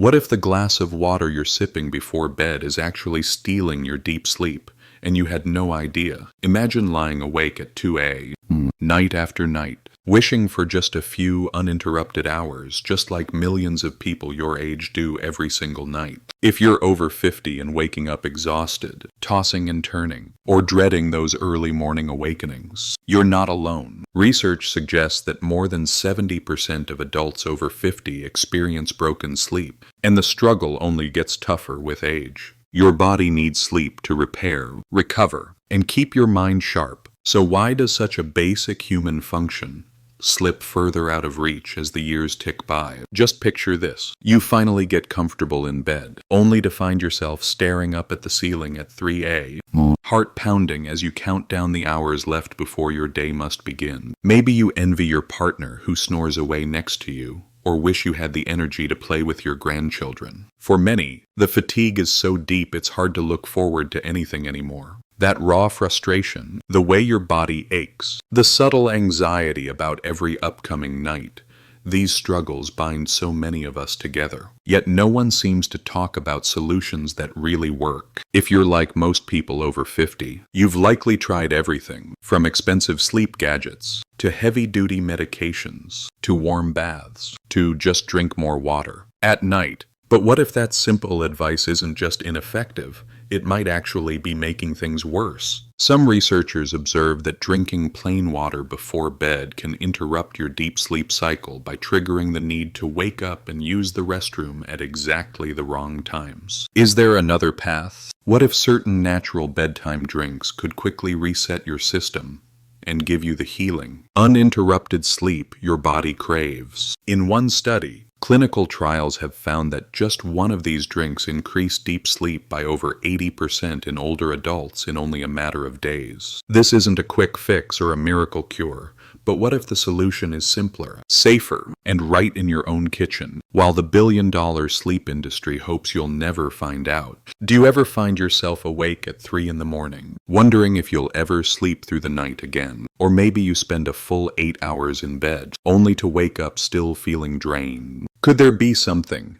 What if the glass of water you're sipping before bed is actually stealing your deep sleep, and you had no idea? Imagine lying awake at 2 a.m. night after night, wishing for just a few uninterrupted hours, just like millions of people your age do every single night. If you're over 50 and waking up exhausted, tossing and turning, or dreading those early morning awakenings, you're not alone. Research suggests that more than 70% of adults over 50 experience broken sleep, and the struggle only gets tougher with age. Your body needs sleep to repair, recover, and keep your mind sharp. So why does such a basic human function slip further out of reach as the years tick by? Just picture this. You finally get comfortable in bed, only to find yourself staring up at the ceiling at 3 a.m., heart pounding as you count down the hours left before your day must begin. Maybe you envy your partner who snores away next to you, or wish you had the energy to play with your grandchildren. For many, the fatigue is so deep it's hard to look forward to anything anymore. That raw frustration, the way your body aches, the subtle anxiety about every upcoming night, these struggles bind so many of us together. Yet no one seems to talk about solutions that really work. If you're like most people over 50, you've likely tried everything, from expensive sleep gadgets, to heavy-duty medications, to warm baths, to just drink more water at night. But what if that simple advice isn't just ineffective? It might actually be making things worse. Some researchers observe that drinking plain water before bed can interrupt your deep sleep cycle by triggering the need to wake up and use the restroom at exactly the wrong times. Is there another path? What if certain natural bedtime drinks could quickly reset your system and give you the healing, uninterrupted sleep your body craves? In one study, clinical trials have found that just one of these drinks increased deep sleep by over 80% in older adults in only a matter of days. This isn't a quick fix or a miracle cure, but what if the solution is simpler, safer, and right in your own kitchen, while the billion-dollar sleep industry hopes you'll never find out? Do you ever find yourself awake at 3 in the morning, wondering if you'll ever sleep through the night again? Or maybe you spend a full 8 hours in bed, only to wake up still feeling drained. Could there be something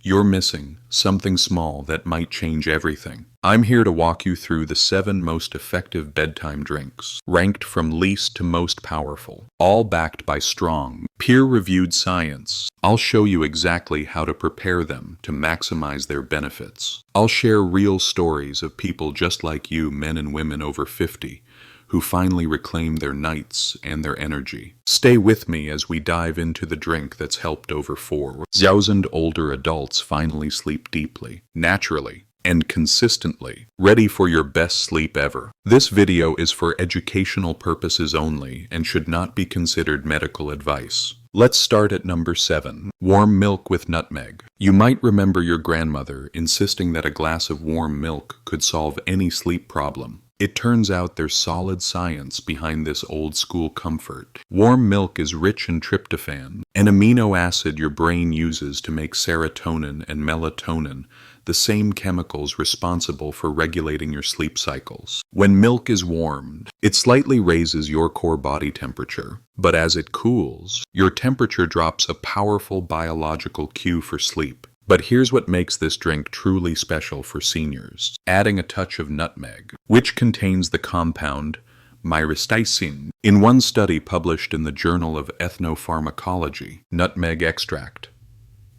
you're missing, something small that might change everything? I'm here to walk you through the 7 most effective bedtime drinks, ranked from least to most powerful, all backed by strong, peer-reviewed science. I'll show you exactly how to prepare them to maximize their benefits. I'll share real stories of people just like you, men and women over 50, who finally reclaim their nights and their energy. Stay with me as we dive into the drink that's helped over 4,000 older adults finally sleep deeply, naturally, and consistently, ready for your best sleep ever. This video is for educational purposes only and should not be considered medical advice. Let's start at number 7. Warm milk with nutmeg. You might remember your grandmother insisting that a glass of warm milk could solve any sleep problem. It turns out there's solid science behind this old-school comfort. Warm milk is rich in tryptophan, an amino acid your brain uses to make serotonin and melatonin, the same chemicals responsible for regulating your sleep cycles. When milk is warmed, it slightly raises your core body temperature, but as it cools, your temperature drops, a powerful biological cue for sleep. But here's what makes this drink truly special for seniors: adding a touch of nutmeg, which contains the compound myristicin. In one study published in the Journal of Ethnopharmacology, nutmeg extract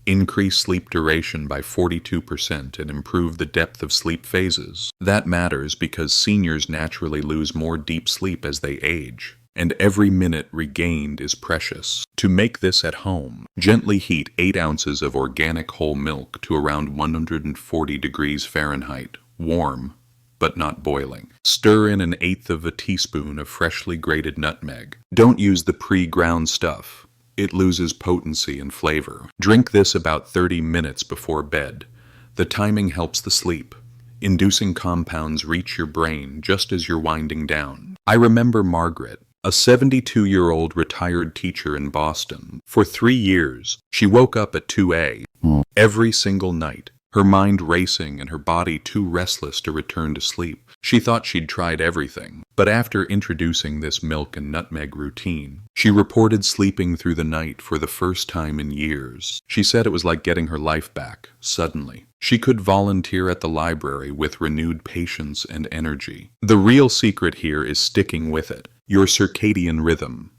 increased sleep duration by 42% and improved the depth of sleep phases. That matters because seniors naturally lose more deep sleep as they age, and every minute regained is precious. To make this at home, gently heat 8 ounces of organic whole milk to around 140 degrees Fahrenheit, warm, but not boiling. Stir in 1/8 teaspoon of freshly grated nutmeg. Don't use the pre-ground stuff. It loses potency and flavor. Drink this about 30 minutes before bed. The timing helps the sleep-inducing compounds reach your brain just as you're winding down. I remember Margaret, a 72-year-old retired teacher in Boston. For 3 years, she woke up at 2 a.m. every single night, her mind racing and her body too restless to return to sleep. She thought she'd tried everything, but after introducing this milk and nutmeg routine, she reported sleeping through the night for the first time in years. She said it was like getting her life back, suddenly. She could volunteer at the library with renewed patience and energy. The real secret here is sticking with it. Your circadian rhythm.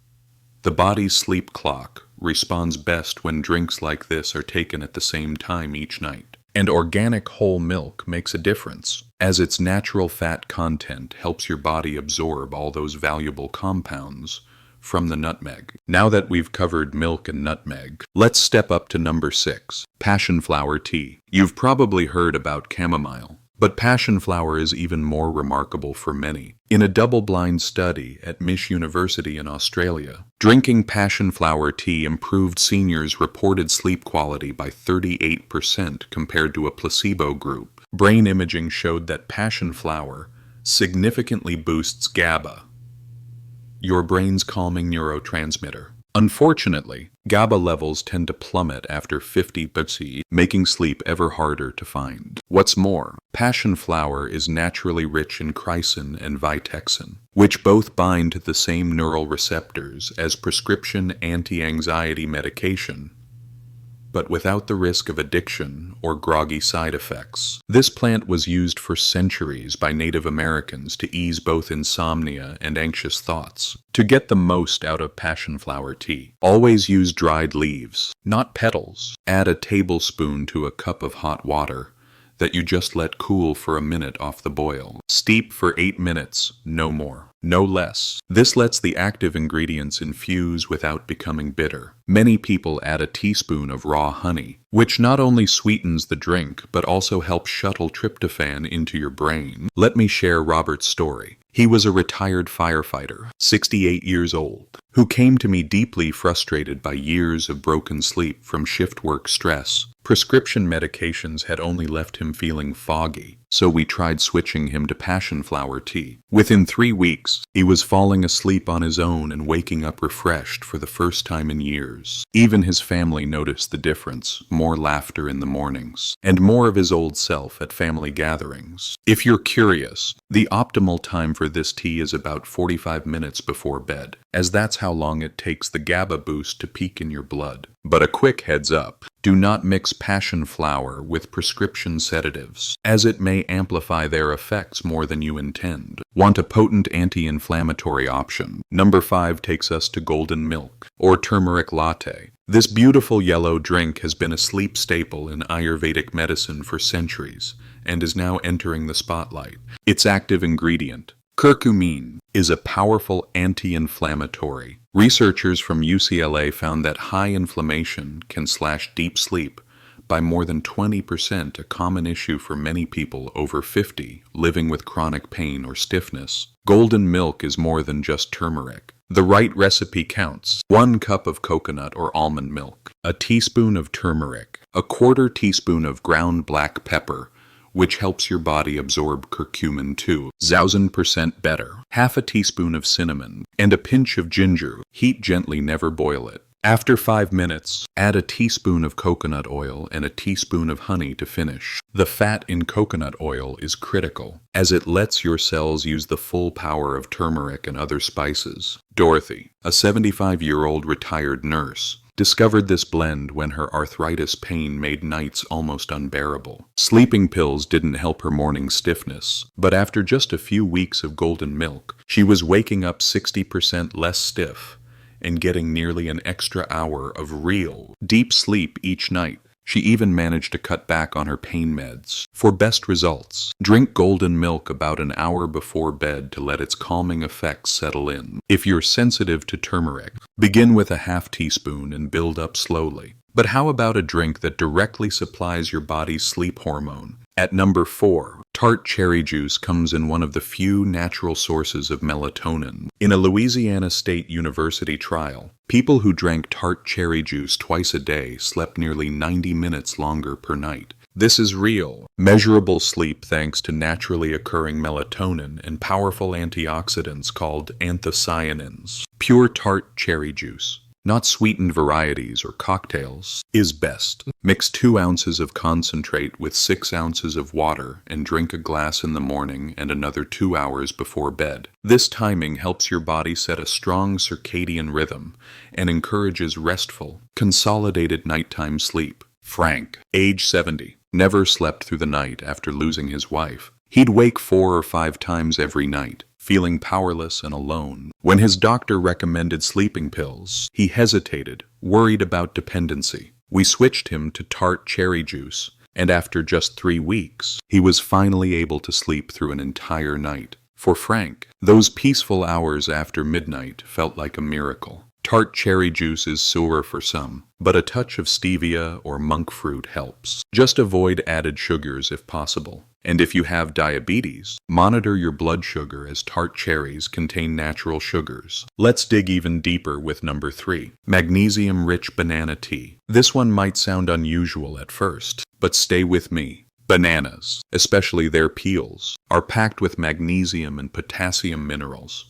The body's sleep clock responds best when drinks like this are taken at the same time each night. And organic whole milk makes a difference, as its natural fat content helps your body absorb all those valuable compounds from the nutmeg. Now that we've covered milk and nutmeg, let's step up to number 6, passionflower tea. You've probably heard about chamomile, but passionflower is even more remarkable for many. In a double-blind study at Mish University in Australia, drinking passionflower tea improved seniors' reported sleep quality by 38% compared to a placebo group. Brain imaging showed that passionflower significantly boosts GABA, your brain's calming neurotransmitter. Unfortunately, GABA levels tend to plummet after 50 BC, making sleep ever harder to find. What's more, passionflower is naturally rich in chrysin and vitexin, which both bind to the same neural receptors as prescription anti-anxiety medication, but without the risk of addiction or groggy side effects. This plant was used for centuries by Native Americans to ease both insomnia and anxious thoughts. To get the most out of passionflower tea, always use dried leaves, not petals. Add a tablespoon to a cup of hot water that you just let cool for a minute off the boil. Steep for 8 minutes, no more, no less. This lets the active ingredients infuse without becoming bitter. Many people add a teaspoon of raw honey, which not only sweetens the drink, but also helps shuttle tryptophan into your brain. Let me share Robert's story. He was a retired firefighter, 68 years old, who came to me deeply frustrated by years of broken sleep from shift work stress. Prescription medications had only left him feeling foggy, so we tried switching him to passionflower tea. Within 3 weeks, he was falling asleep on his own and waking up refreshed for the first time in years. Even his family noticed the difference, more laughter in the mornings, and more of his old self at family gatherings. If you're curious, the optimal time for this tea is about 45 minutes before bed, as that's how long it takes the GABA boost to peak in your blood. But a quick heads up, do not mix passionflower with prescription sedatives, as it may amplify their effects more than you intend. Want a potent anti-inflammatory option? Number 5 takes us to golden milk, or turmeric latte. This beautiful yellow drink has been a sleep staple in Ayurvedic medicine for centuries, and is now entering the spotlight. Its active ingredient, curcumin, is a powerful anti-inflammatory. Researchers from UCLA found that high inflammation can slash deep sleep by more than 20%, a common issue for many people over 50 living with chronic pain or stiffness. Golden milk is more than just turmeric. The right recipe counts. 1 cup of coconut or almond milk, a teaspoon of turmeric, a 1/4 teaspoon of ground black pepper, which helps your body absorb curcumin 2,000% better, 1/2 teaspoon of cinnamon, and a pinch of ginger. Heat gently, never boil it. After 5 minutes, add a teaspoon of coconut oil and a teaspoon of honey to finish. The fat in coconut oil is critical, as it lets your cells use the full power of turmeric and other spices. Dorothy, a 75-year-old retired nurse, discovered this blend when her arthritis pain made nights almost unbearable. Sleeping pills didn't help her morning stiffness, but after just a few weeks of golden milk, she was waking up 60% less stiff and getting nearly an extra hour of real, deep sleep each night. She even managed to cut back on her pain meds. For best results, drink golden milk about an hour before bed to let its calming effects settle in. If you're sensitive to turmeric, begin with a 1/2 teaspoon and build up slowly. But how about a drink that directly supplies your body's sleep hormone? At number 4, tart cherry juice comes in one of the few natural sources of melatonin. In a Louisiana State University trial, people who drank tart cherry juice twice a day slept nearly 90 minutes longer per night. This is real, measurable sleep thanks to naturally occurring melatonin and powerful antioxidants called anthocyanins. Pure tart cherry juice. not sweetened varieties or cocktails, is best. Mix 2 ounces of concentrate with 6 ounces of water and drink a glass in the morning and another 2 hours before bed. This timing helps your body set a strong circadian rhythm and encourages restful, consolidated nighttime sleep. Frank, age 70, never slept through the night after losing his wife. He'd wake 4 or 5 times every night, feeling powerless and alone. When his doctor recommended sleeping pills, he hesitated, worried about dependency. We switched him to tart cherry juice, and after just 3 weeks, he was finally able to sleep through an entire night. For Frank, those peaceful hours after midnight felt like a miracle. Tart cherry juice is sour for some, but a touch of stevia or monk fruit helps. Just avoid added sugars if possible. And if you have diabetes, monitor your blood sugar as tart cherries contain natural sugars. Let's dig even deeper with number 3, magnesium-rich banana tea. This one might sound unusual at first, but stay with me. Bananas, especially their peels, are packed with magnesium and potassium minerals,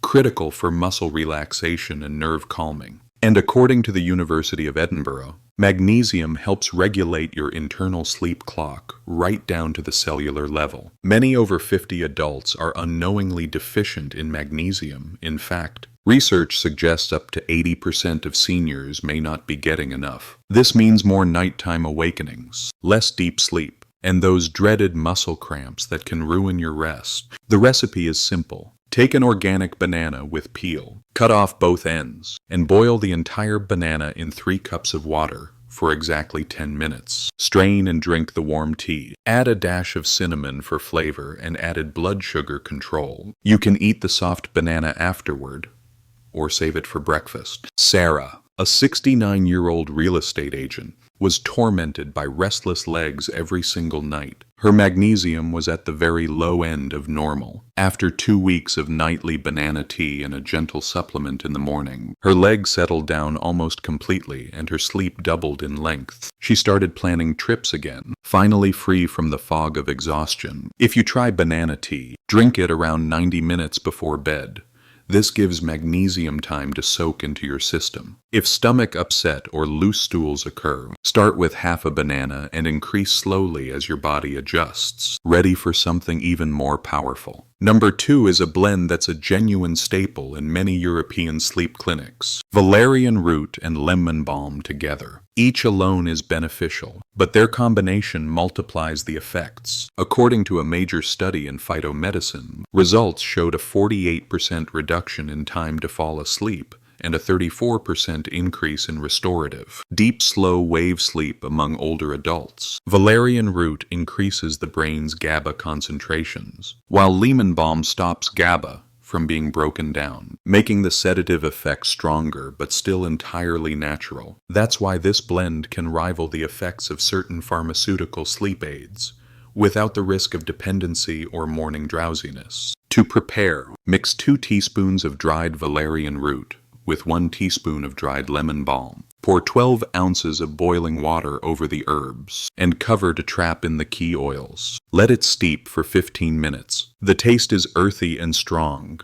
critical for muscle relaxation and nerve calming. And according to the University of Edinburgh, magnesium helps regulate your internal sleep clock right down to the cellular level. Many over 50 adults are unknowingly deficient in magnesium. In fact, research suggests up to 80% of seniors may not be getting enough. This means more nighttime awakenings, less deep sleep, and those dreaded muscle cramps that can ruin your rest. The recipe is simple. Take an organic banana with peel, cut off both ends, and boil the entire banana in 3 cups of water for exactly 10 minutes. Strain and drink the warm tea. Add a dash of cinnamon for flavor and added blood sugar control. You can eat the soft banana afterward, or save it for breakfast. Sarah, a 69-year-old real estate agent, was tormented by restless legs every single night. Her magnesium was at the very low end of normal. After 2 weeks of nightly banana tea and a gentle supplement in the morning, her legs settled down almost completely and her sleep doubled in length. She started planning trips again, finally free from the fog of exhaustion. If you try banana tea, drink it around 90 minutes before bed. This gives magnesium time to soak into your system. If stomach upset or loose stools occur, start with half a banana and increase slowly as your body adjusts, ready for something even more powerful. Number 2 is a blend that's a genuine staple in many European sleep clinics. Valerian root and lemon balm together. Each alone is beneficial, but their combination multiplies the effects. According to a major study in phytomedicine, results showed a 48% reduction in time to fall asleep and a 34% increase in restorative, deep slow wave sleep among older adults. Valerian root increases the brain's GABA concentrations, while lemon balm stops GABA from being broken down, making the sedative effect stronger but still entirely natural. That's why this blend can rival the effects of certain pharmaceutical sleep aids, without the risk of dependency or morning drowsiness. To prepare, mix 2 teaspoons of dried valerian root with 1 teaspoon of dried lemon balm. Pour 12 ounces of boiling water over the herbs and cover to trap in the key oils. Let it steep for 15 minutes. The taste is earthy and strong.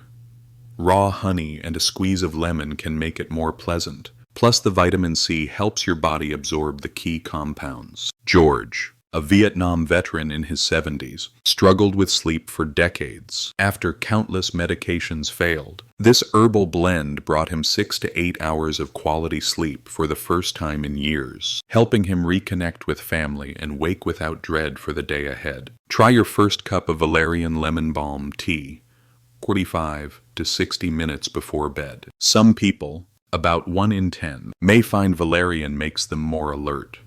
Raw honey and a squeeze of lemon can make it more pleasant. Plus, the vitamin C helps your body absorb the key compounds. George, a Vietnam veteran in his 70s, struggled with sleep for decades. After countless medications failed, this herbal blend brought him 6 to 8 hours of quality sleep for the first time in years, helping him reconnect with family and wake without dread for the day ahead. Try your first cup of valerian lemon balm tea 45 to 60 minutes before bed. Some people, about 1 in 10, may find valerian makes them more alert.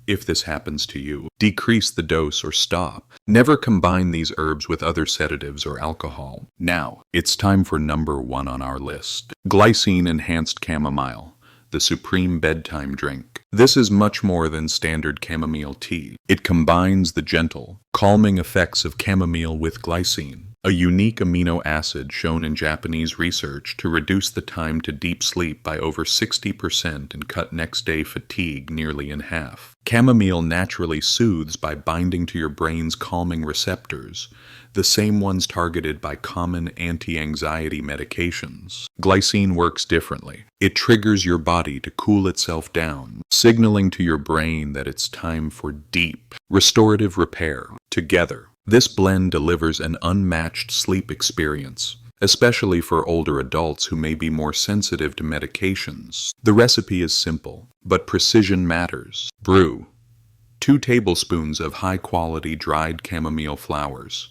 If this happens to you, decrease the dose or stop. Never combine these herbs with other sedatives or alcohol. Now, it's time for number 1 on our list. Glycine-enhanced chamomile, the supreme bedtime drink. This is much more than standard chamomile tea. It combines the gentle, calming effects of chamomile with glycine, a unique amino acid shown in Japanese research to reduce the time to deep sleep by over 60% and cut next-day fatigue nearly in half. Chamomile naturally soothes by binding to your brain's calming receptors. the same ones targeted by common anti-anxiety medications. Glycine works differently. It triggers your body to cool itself down, signaling to your brain that it's time for deep, restorative repair. Together, this blend delivers an unmatched sleep experience, especially for older adults who may be more sensitive to medications. The recipe is simple, but precision matters. Brew 2 tablespoons of high-quality dried chamomile flowers,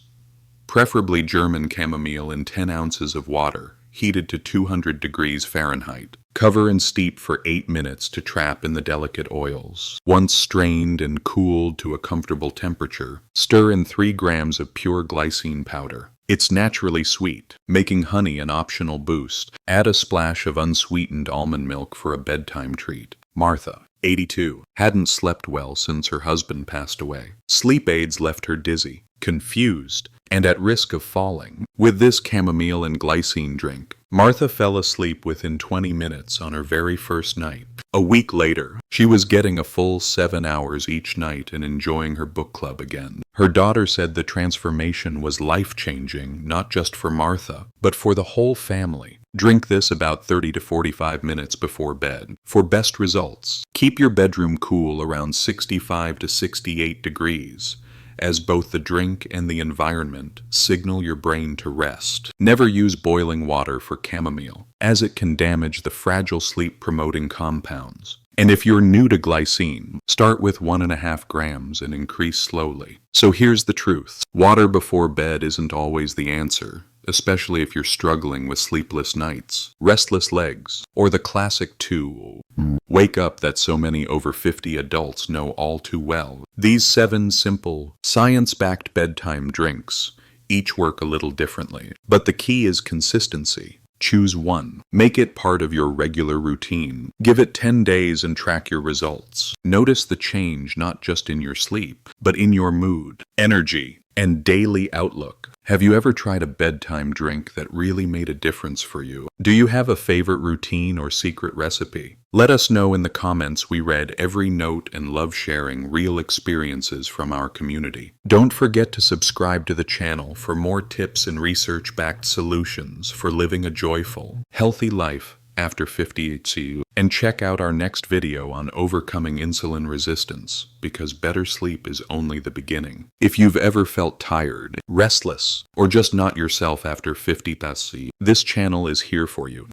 preferably German chamomile, in 10 ounces of water, heated to 200 degrees Fahrenheit. Cover and steep for 8 minutes to trap in the delicate oils. Once strained and cooled to a comfortable temperature, stir in 3 grams of pure glycine powder. It's naturally sweet, making honey an optional boost. Add a splash of unsweetened almond milk for a bedtime treat. Martha, 82, hadn't slept well since her husband passed away. Sleep aids left her dizzy, confused, and at risk of falling. With this chamomile and glycine drink, Martha fell asleep within 20 minutes on her very first night. A week later, she was getting a full 7 hours each night and enjoying her book club again. Her daughter said the transformation was life-changing, not just for Martha, but for the whole family. Drink this about 30 to 45 minutes before bed. For best results, keep your bedroom cool around 65 to 68 degrees, as both the drink and the environment signal your brain to rest. Never use boiling water for chamomile, as it can damage the fragile sleep-promoting compounds. And if you're new to glycine, start with 1.5 grams and increase slowly. So here's the truth. Water before bed isn't always the answer, especially if you're struggling with sleepless nights, restless legs, or the classic wake up that so many over 50 adults know all too well. These 7 simple, science-backed bedtime drinks each work a little differently, but the key is consistency. Choose one. Make it part of your regular routine. Give it 10 days and track your results. Notice the change not just in your sleep, but in your mood, energy, and daily outlook. Have you ever tried a bedtime drink that really made a difference for you? Do you have a favorite routine or secret recipe? Let us know in the comments. We read every note and love sharing real experiences from our community. Don't forget to subscribe to the channel for more tips and research-backed solutions for living a joyful, healthy life after 50. And check out our next video on overcoming insulin resistance, because better sleep is only the beginning. If you've ever felt tired, restless, or just not yourself after 50, this channel is here for you.